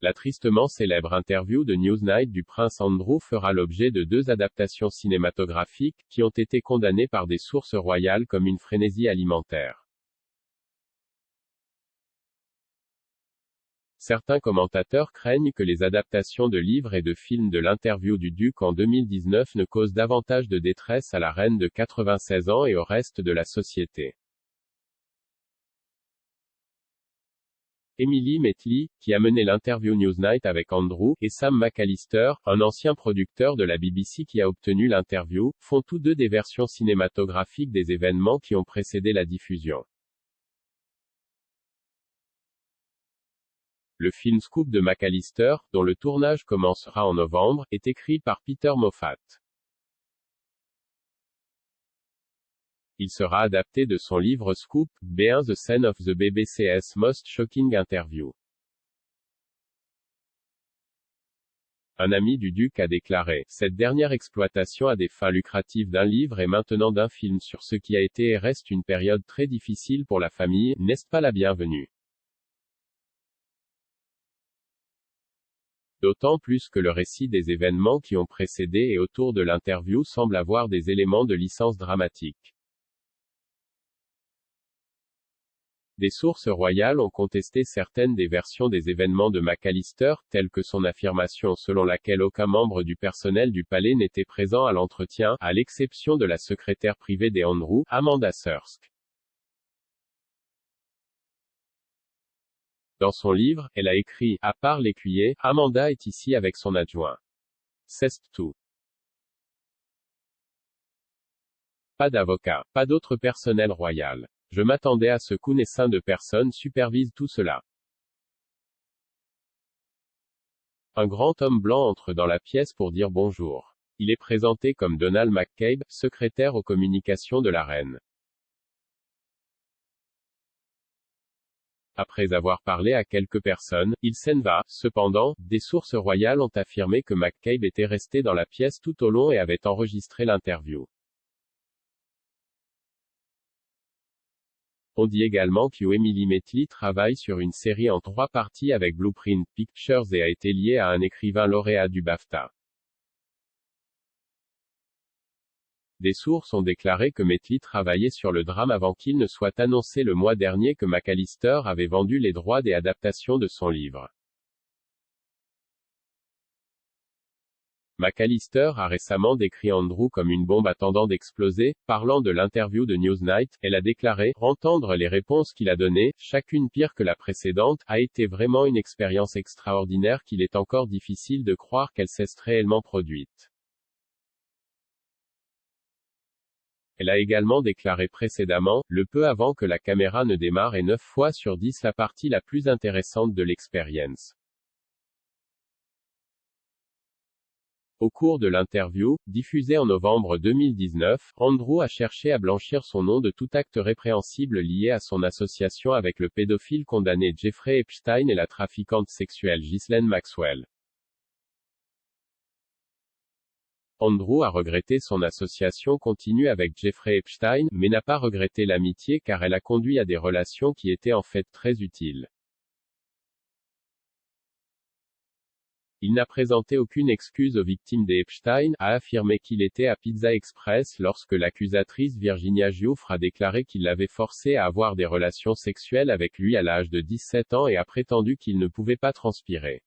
La tristement célèbre interview de Newsnight du prince Andrew fera l'objet de 2 adaptations cinématographiques, qui ont été condamnées par des sources royales comme une frénésie alimentaire. Certains commentateurs craignent que les adaptations de livres et de films de l'interview du duc en 2019 ne causent davantage de détresse à la reine de 96 ans et au reste de la société. Emily Maitli, qui a mené l'interview Newsnight avec Andrew, et Sam McAllister, un ancien producteur de la BBC qui a obtenu l'interview, font tous deux des versions cinématographiques des événements qui ont précédé la diffusion. Le film Scoop de McAllister, dont le tournage commencera en novembre, est écrit par Peter Moffat. Il sera adapté de son livre Scoop, Behind the Scene of the BBC's Most Shocking Interview. Un ami du duc a déclaré, cette dernière exploitation à des fins lucratives d'un livre et maintenant d'un film sur ce qui a été et reste une période très difficile pour la famille, n'est-ce pas la bienvenue? D'autant plus que le récit des événements qui ont précédé et autour de l'interview semble avoir des éléments de licence dramatique. Des sources royales ont contesté certaines des versions des événements de McAllister, telles que son affirmation selon laquelle aucun membre du personnel du palais n'était présent à l'entretien, à l'exception de la secrétaire privée des Andrew, Amanda Sursk. Dans son livre, elle a écrit, à part l'écuyer, Amanda est ici avec son adjoint. C'est tout. Pas d'avocat, pas d'autre personnel royal. Je m'attendais à ce qu'une essaim de personnes supervise tout cela. Un grand homme blanc entre dans la pièce pour dire bonjour. Il est présenté comme Donald McCabe, secrétaire aux communications de la reine. Après avoir parlé à quelques personnes, il s'en va. Cependant, des sources royales ont affirmé que McCabe était resté dans la pièce tout au long et avait enregistré l'interview. On dit également que Emily Maitli travaille sur une série en 3 parties avec Blueprint Pictures et a été liée à un écrivain lauréat du BAFTA. Des sources ont déclaré que Maitli travaillait sur le drame avant qu'il ne soit annoncé le mois dernier que McAllister avait vendu les droits des adaptations de son livre. McAllister a récemment décrit Andrew comme une bombe attendant d'exploser. Parlant de l'interview de Newsnight, elle a déclaré, entendre les réponses qu'il a données, chacune pire que la précédente, a été vraiment une expérience extraordinaire qu'il est encore difficile de croire qu'elle s'est réellement produite. Elle a également déclaré précédemment, le peu avant que la caméra ne démarre est 9 fois sur 10 la partie la plus intéressante de l'expérience. Au cours de l'interview, diffusée en novembre 2019, Andrew a cherché à blanchir son nom de tout acte répréhensible lié à son association avec le pédophile condamné Jeffrey Epstein et la trafiquante sexuelle Ghislaine Maxwell. Andrew a regretté son association continue avec Jeffrey Epstein, mais n'a pas regretté l'amitié car elle a conduit à des relations qui étaient en fait très utiles. Il n'a présenté aucune excuse aux victimes d'Epstein, a affirmé qu'il était à Pizza Express lorsque l'accusatrice Virginia Giuffre a déclaré qu'il l'avait forcé à avoir des relations sexuelles avec lui à l'âge de 17 ans et a prétendu qu'il ne pouvait pas transpirer.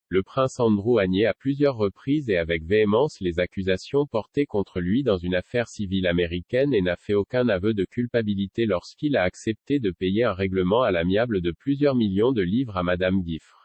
Le prince Andrew a nié à plusieurs reprises et avec véhémence les accusations portées contre lui dans une affaire civile américaine et n'a fait aucun aveu de culpabilité lorsqu'il a accepté de payer un règlement à l'amiable de plusieurs millions de livres à Madame Giuffre.